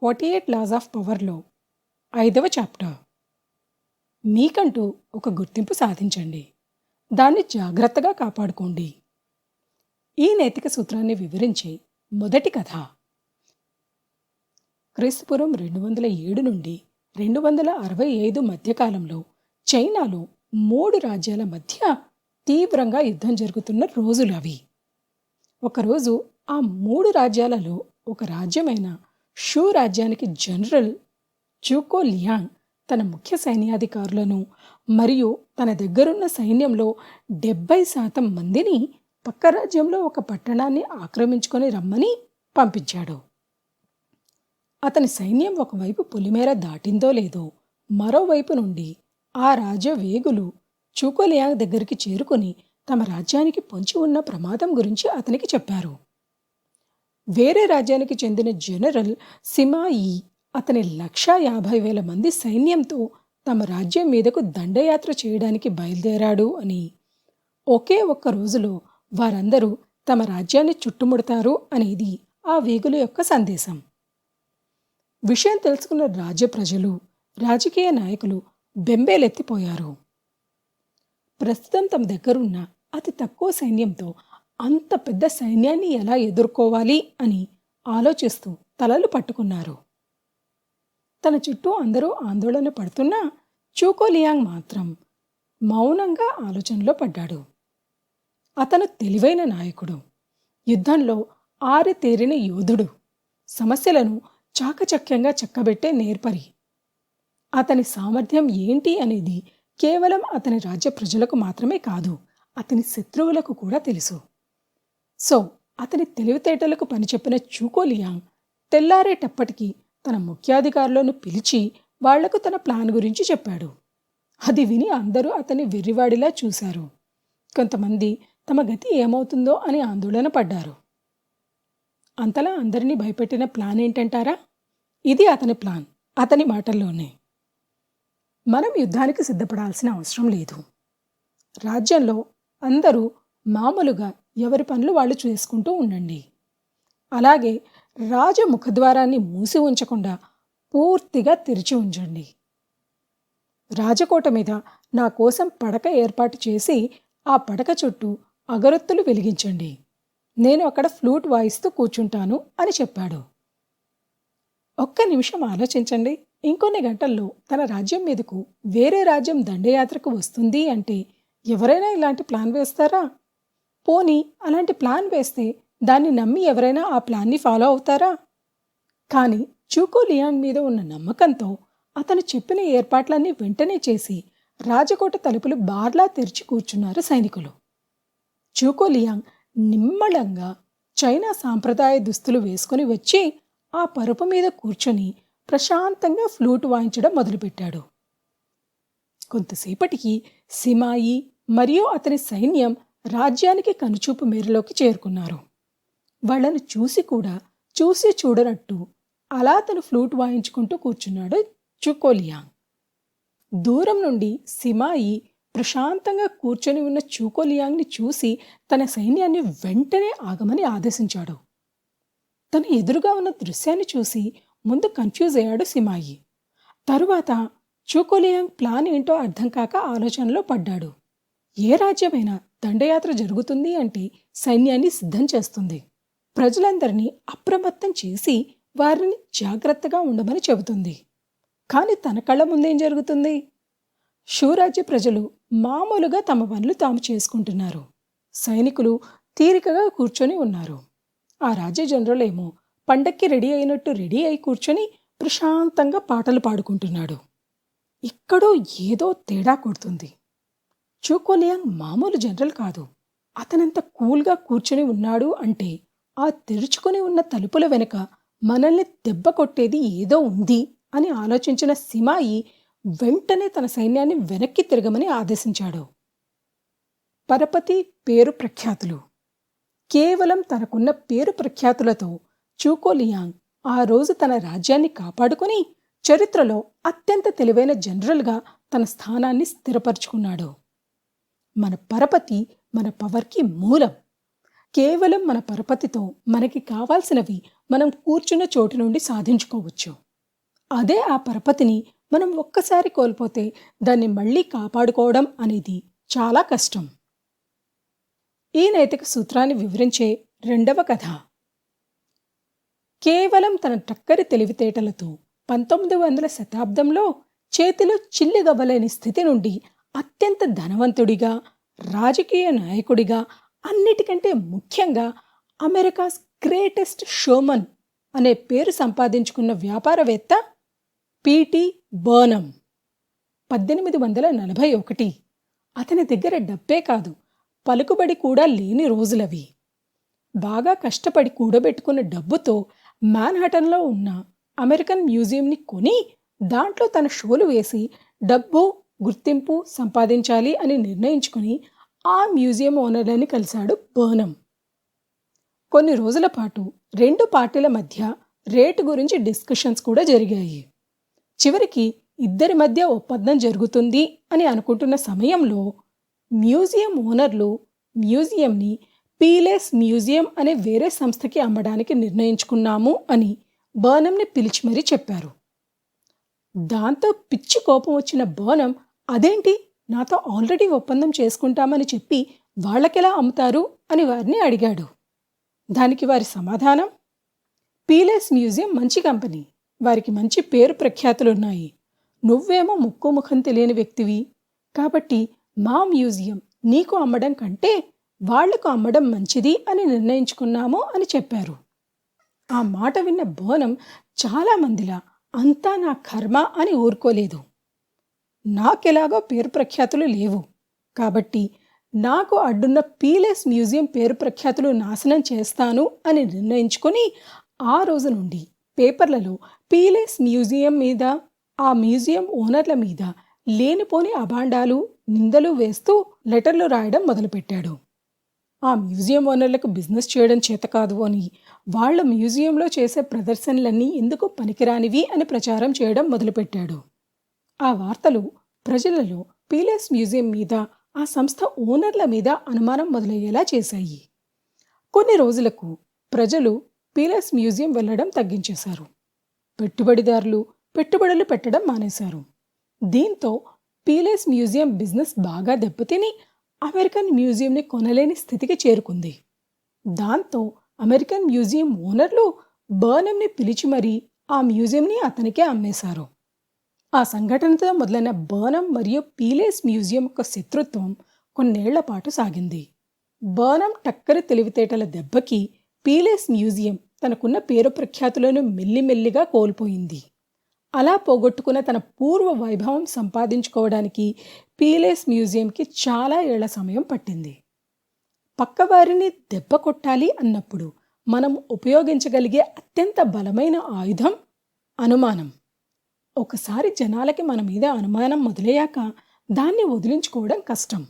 48 loss of పవర్లో 5వ chapter. మీకంటూ ఒక గుర్తింపు సాధించండి. దాన్ని జాగ్రత్తగా కాపాడుకోండి. ఈ నైతిక సూత్రాన్ని వివరించే మొదటి కథ. క్రీస్తుపూర్వం 207 నుండి 265 మధ్యకాలంలో చైనాలో 3 రాజ్యాల మధ్య తీవ్రంగా యుద్ధం జరుగుతున్న రోజులు అవి. ఒకరోజు ఆ 3 రాజ్యాలలో ఒక రాజ్యమైన షూ రాజ్యానికి జనరల్ జూకో లియాంగ్ తన ముఖ్య సైన్యాధికారులను మరియు తన దగ్గరున్న సైన్యంలో 70% మందిని పక్క రాజ్యంలో ఒక పట్టణాన్ని ఆక్రమించుకొని రమ్మని పంపించాడు. అతని సైన్యం ఒకవైపు పొలిమేర దాటిందో లేదో మరోవైపు నుండి ఆ రాజ్య వేగులు చూకోలియాంగ్ దగ్గరికి చేరుకుని తమ రాజ్యానికి పొంచి ఉన్న ప్రమాదం గురించి అతనికి చెప్పారు. వేరే రాజ్యానికి చెందిన జనరల్ సిమాయి అతని 150,000 మంది సైన్యంతో తమ రాజ్యం మీదకు దండయాత్ర చేయడానికి బయలుదేరాడు అని, ఒకే ఒక్క రోజులో వారందరూ తమ రాజ్యాన్ని చుట్టుముడతారు అనేది ఆ వేగుల యొక్క సందేశం. విషయం తెలుసుకున్న రాజ్య ప్రజలు, రాజకీయ నాయకులు బెంబేలెత్తిపోయారు. ప్రస్తుతం తమ దగ్గరున్న అతి తక్కువ సైన్యంతో అంత పెద్ద సైన్యాన్ని ఎలా ఎదుర్కోవాలి అని ఆలోచిస్తూ తలలు పట్టుకున్నారు. తన చుట్టూ అందరూ ఆందోళన పడుతున్నా చూకోలియాంగ్ మాత్రం మౌనంగా ఆలోచనలో పడ్డాడు. అతను తెలివైన నాయకుడు, యుద్ధంలో ఆరితేరిన యోధుడు, సమస్యలను చాకచక్యంగా చక్కబెట్టే నేర్పరి. అతని సామర్థ్యం ఏంటి అనేది కేవలం అతని రాజ్య ప్రజలకు మాత్రమే కాదు, అతని శత్రువులకు కూడా తెలుసు. సో అతని తెలివితేటలకు పనిచెప్పిన చూకోలియాంగ్ తెల్లారేటప్పటికీ తన ముఖ్యాధికారులను పిలిచి వాళ్లకు తన ప్లాన్ గురించి చెప్పాడు. అది విని అందరూ అతన్ని వెర్రివాడిలా చూశారు. కొంతమంది తమ గతి ఏమవుతుందో అని ఆందోళన పడ్డారు. అంతలా అందరినీ భయపెట్టిన ప్లాన్ ఏంటంటారా? ఇది అతని ప్లాన్. అతని మాటల్లోనే, మనం యుద్ధానికి సిద్ధపడాల్సిన అవసరం లేదు. రాజ్యంలో అందరూ మామూలుగా ఎవరి పనులు వాళ్ళు చేసుకుంటూ ఉండండి. అలాగే రాజ ముఖద్వారాన్ని మూసి ఉంచకుండా పూర్తిగా తెరిచి ఉంచండి. రాజకోట మీద నా కోసం పడక ఏర్పాటు చేసి ఆ పడక చుట్టూ అగరొత్తులు వెలిగించండి. నేను అక్కడ ఫ్లూట్ వాయిస్తూ కూర్చుంటాను అని చెప్పాడు. ఒక్క నిమిషం ఆలోచించండి. ఇంకొన్ని గంటల్లో తన రాజ్యం మీదకు వేరే రాజ్యం దండయాత్రకు వస్తుంది అంటే ఎవరైనా ఇలాంటి ప్లాన్ వేస్తారా? పోనీ అలాంటి ప్లాన్ వేస్తే దాన్ని నమ్మి ఎవరైనా ఆ ప్లాన్ని ఫాలో అవుతారా? కానీ చూకోలియాంగ్ మీద ఉన్న నమ్మకంతో అతను చెప్పిన ఏర్పాట్లన్నీ వెంటనే చేసి రాజకోట తలుపులు బార్లా తెరిచి కూర్చున్నారు సైనికులు. చూకోలియాంగ్ నిమ్మళంగా చైనా సాంప్రదాయ దుస్తులు వేసుకుని వచ్చి ఆ పరుపు మీద కూర్చొని ప్రశాంతంగా ఫ్లూట్ వాయించడం మొదలుపెట్టాడు. కొంతసేపటికి సిమాయి మరియు అతని సైన్యం రాజ్యానికి కనుచూపు మేరలోకి చేరుకున్నారు. వాళ్లను చూసి కూడా చూసి చూడనట్టు అలా తను ఫ్లూట్ వాయించుకుంటూ కూర్చున్నాడు చూకోలియాంగ్. దూరం నుండి సిమాయి ప్రశాంతంగా కూర్చొని ఉన్న చూకోలియాంగ్ని చూసి తన సైన్యాన్ని వెంటనే ఆగమని ఆదేశించాడు. తన ఎదురుగా ఉన్న దృశ్యాన్ని చూసి ముందు కన్ఫ్యూజ్ అయ్యాడు సిమాయి. తరువాత చూకోలియాంగ్ ప్లాన్ ఏంటో అర్థం కాక ఆలోచనలో పడ్డాడు. ఏ రాజ్యమైనా దండయాత్ర జరుగుతుంది అంటే సైన్యాన్ని సిద్ధం చేస్తుంది, ప్రజలందరినీ అప్రమత్తం చేసి వారిని జాగ్రత్తగా ఉండమని చెబుతుంది. కానీ తన కళ్ళ ముందేం జరుగుతుంది? షూరాజ్య ప్రజలు మామూలుగా తమ పనులు తాము చేసుకుంటున్నారు. సైనికులు తీరికగా కూర్చొని ఉన్నారు. ఆ రాజ్య జనరల్ ఏమో పండక్కి రెడీ అయినట్టు రెడీ అయి కూర్చొని ప్రశాంతంగా పాటలు పాడుకుంటున్నాడు. ఎక్కడో ఏదో తేడా కొడుతుంది. చూకోలియాంగ్ మామూలు జనరల్ కాదు. అతనంత కూల్గా కూర్చొని ఉన్నాడు అంటే ఆ తెరుచుకొని ఉన్న తలుపుల వెనుక మనల్ని దెబ్బ కొట్టేది ఏదో ఉంది అని ఆలోచించిన సిమాయి వెంటనే తన సైన్యాన్ని వెనక్కి తిరగమని ఆదేశించాడు. పరపతి పేరు ప్రఖ్యాతులు. కేవలం తనకున్న పేరు ప్రఖ్యాతులతో చూకోలియాంగ్ ఆ రోజు తన రాజ్యాన్ని కాపాడుకుని చరిత్రలో అత్యంత తెలివైన జనరల్గా తన స్థానాన్ని స్థిరపరుచుకున్నాడు. మన పరపతి మన పవర్కి మూలం. కేవలం మన పరపతితో మనకి కావాల్సినవి మనం కూర్చున్న చోటు నుండి సాధించుకోవచ్చు. అదే ఆ పరపతిని మనం ఒక్కసారి కోల్పోతే దాన్ని మళ్ళీ కాపాడుకోవడం అనేది చాలా కష్టం. ఈ నైతిక సూత్రాన్ని వివరించే రెండవ కథ. కేవలం తన టక్కరి తెలివితేటలతో 1900 శతాబ్దంలో చేతిలో చిల్లిగవ్వలేని స్థితి నుండి అత్యంత ధనవంతుడిగా, రాజకీయ నాయకుడిగా, అన్నిటికంటే ముఖ్యంగా అమెరికాస్ గ్రేటెస్ట్ షోమన్ అనే పేరు సంపాదించుకున్న వ్యాపారవేత్త పిటి బర్నమ్. 1841. అతని దగ్గర డబ్బే కాదు, పలుకుబడి కూడా లేని రోజులవి. బాగా కష్టపడి కూడబెట్టుకున్న డబ్బుతో మ్యాన్హటన్లో ఉన్న అమెరికన్ మ్యూజియంని కొని దాంట్లో తన షోలు వేసి డబ్బు, గుర్తింపు సంపాదించాలి అని నిర్ణయించుకుని ఆ మ్యూజియం ఓనర్లని కలిశాడు బర్నమ్. కొన్ని రోజుల పాటు రెండు పార్టీల మధ్య రేటు గురించి డిస్కషన్స్ కూడా జరిగాయి. చివరికి ఇద్దరి మధ్య ఒప్పందం జరుగుతుంది అని అనుకుంటున్న సమయంలో మ్యూజియం ఓనర్లు మ్యూజియంని పీలేస్ మ్యూజియం అనే వేరే సంస్థకి అమ్మడానికి నిర్ణయించుకున్నాము అని బర్నమ్ని పిలిచి మరీ చెప్పారు. దాంతో పిచ్చి కోపం వచ్చిన బర్నమ్, అదేంటి, నాతో ఆల్రెడీ ఒప్పందం చేసుకుంటామని చెప్పి వాళ్ళకెలా అమ్ముతారు అని వారిని అడిగాడు. దానికి వారి సమాధానం, పీలేస్ మ్యూజియం మంచి కంపెనీ, వారికి మంచి పేరు ప్రఖ్యాతులున్నాయి. నువ్వేమో ముక్కు ముఖం తెలియని వ్యక్తివి, కాబట్టి మా మ్యూజియం నీకు అమ్మడం కంటే వాళ్లకు అమ్మడం మంచిది అని నిర్ణయించుకున్నాము అని చెప్పారు. ఆ మాట విన్న బర్నమ్ చాలామందిలా అంతా నా కర్మ అని ఊరుకోలేదు. నాకెలాగో పేరు ప్రఖ్యాతులు లేవు, కాబట్టి నాకు అడ్డున్న పీలేస్ మ్యూజియం పేరు ప్రఖ్యాతులు నాశనం చేస్తాను అని నిర్ణయించుకొని ఆ రోజు నుండి పేపర్లలో పీలేస్ మ్యూజియం మీద, ఆ మ్యూజియం ఓనర్ల మీద లేనిపోని అభాండాలు, నిందలు వేస్తూ లెటర్లు రాయడం మొదలుపెట్టాడు. ఆ మ్యూజియం ఓనర్లకు బిజినెస్ చేయడం చేత కాదు అని, వాళ్ళ మ్యూజియంలో చేసే ప్రదర్శనలన్నీ ఎందుకు పనికిరానివి అని ప్రచారం చేయడం మొదలుపెట్టాడు. ఆ వార్తలు ప్రజలలో పీలేస్ మ్యూజియం మీద, ఆ సంస్థ ఓనర్ల మీద అనుమానం మొదలయ్యేలా చేశాయి. కొన్ని రోజులకు ప్రజలు పీలేస్ మ్యూజియం వెళ్ళడం తగ్గించేశారు. పెట్టుబడిదారులు పెట్టుబడులు పెట్టడం మానేశారు. దీంతో పీలేస్ మ్యూజియం బిజినెస్ బాగా దెబ్బతిని అమెరికన్ మ్యూజియంని కొనలేని స్థితికి చేరుకుంది. దాంతో అమెరికన్ మ్యూజియం ఓనర్లు బర్నమ్ని పిలిచి మరీ ఆ మ్యూజియంని అతనికే అమ్మేశారు. ఆ సంఘటనతో మొదలైన బర్నమ్ మరియు పీలేస్ మ్యూజియం యొక్క శత్రుత్వం కొన్నేళ్ల పాటు సాగింది. బర్నమ్ టక్కరి తెలివితేటల దెబ్బకి పీలేస్ మ్యూజియం తనకున్న పేరు ప్రఖ్యాతులను మెల్లిమెల్లిగా కోల్పోయింది. అలా పోగొట్టుకున్న తన పూర్వ వైభవం సంపాదించుకోవడానికి పీలేస్ మ్యూజియంకి చాలా ఏళ్ల సమయం పట్టింది. పక్కవారిని దెబ్బ కొట్టాలి అన్నప్పుడు మనం ఉపయోగించగలిగే అత్యంత బలమైన ఆయుధం అనుమానం. ఒకసారి జనాలకి మన మీద అనుమానం మొదలయ్యాక దాన్ని వదిలించుకోవడం కష్టం.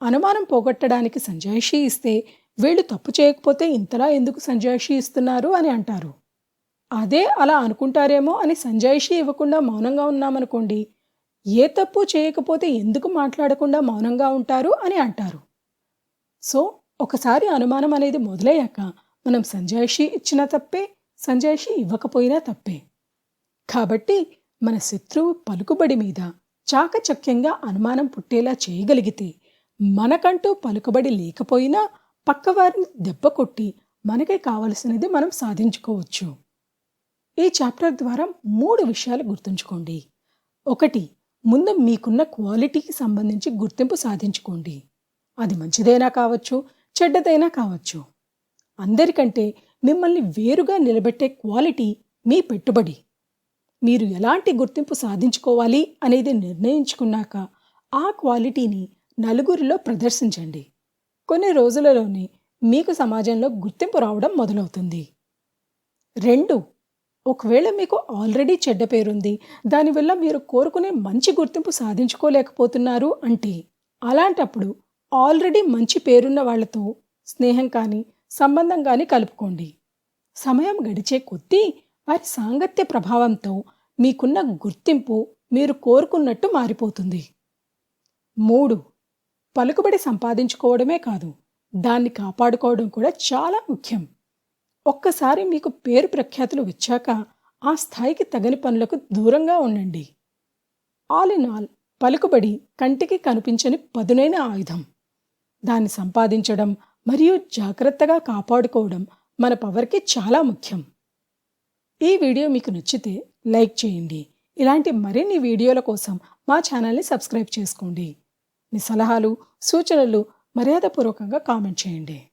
అనుమానం పోగొట్టడానికి సంజాయిషీ ఇస్తే వీళ్ళు తప్పు చేయకపోతే ఇంతలా ఎందుకు సంజాయిషీ ఇస్తున్నారు అని అంటారు. అదే అలా అనుకుంటారేమో అని సంజాయిషీ ఇవ్వకుండా మౌనంగా ఉన్నామనుకోండి, ఏ తప్పు చేయకపోతే ఎందుకు మాట్లాడకుండా మౌనంగా ఉంటారు అని అంటారు. సో ఒకసారి అనుమానం అనేది మొదలయ్యాక మనం సంజాయిషీ ఇచ్చినా తప్పే, సంజాయిషీ ఇవ్వకపోయినా తప్పే. కాబట్టి మన శత్రువు పలుకుబడి మీద చాకచక్యంగా అనుమానం పుట్టేలా చేయగలిగితే మనకంటూ పలుకుబడి లేకపోయినా పక్కవారిని దెబ్బ కొట్టి మనకే కావలసినది మనం సాధించుకోవచ్చు. ఈ చాప్టర్ ద్వారా 3 విషయాలు గుర్తుంచుకోండి. 1, ముందు మీకున్న క్వాలిటీకి సంబంధించి గుర్తింపు సాధించుకోండి. అది మంచిదైనా కావచ్చు, చెడ్డదైనా కావచ్చు. అందరికంటే మిమ్మల్ని వేరుగా నిలబెట్టే క్వాలిటీ మీ పెట్టుబడి. మీరు ఎలాంటి గుర్తింపు సాధించుకోవాలి అనేది నిర్ణయించుకున్నాక ఆ క్వాలిటీని నలుగురిలో ప్రదర్శించండి. కొన్ని రోజులలోనే మీకు సమాజంలో గుర్తింపు రావడం మొదలవుతుంది. 2, ఒకవేళ మీకు ఆల్రెడీ చెడ్డ పేరుంది, దానివల్ల మీరు కోరుకునే మంచి గుర్తింపు సాధించుకోలేకపోతున్నారు అంటే, అలాంటప్పుడు ఆల్రెడీ మంచి పేరున్న వాళ్లతో స్నేహం కానీ సంబంధం కానీ కలుపుకోండి. సమయం గడిచే కొద్దీ వారి సాంగత్య ప్రభావంతో మీకున్న గుర్తింపు మీరు కోరుకున్నట్టు మారిపోతుంది. 3, పలుకుబడి సంపాదించుకోవడమే కాదు, దాన్ని కాపాడుకోవడం కూడా చాలా ముఖ్యం. ఒక్కసారి మీకు పేరు ప్రఖ్యాతులు వచ్చాక ఆ స్థాయికి తగని పనులకు దూరంగా ఉండండి. ఆల్ ఇన్ ఆల్, పలుకుబడి కంటికి కనిపించని పదునైన ఆయుధం. దాన్ని సంపాదించడం మరియు జాగ్రత్తగా కాపాడుకోవడం మన పవర్కి చాలా ముఖ్యం. ఈ వీడియో మీకు నచ్చితే లైక్ చేయండి. ఇలాంటి మరిన్ని వీడియోల కోసం మా ఛానల్ని సబ్స్క్రైబ్ చేసుకోండి. మీ సలహాలు, సూచనలు మర్యాదపూర్వకంగా కామెంట్ చేయండి.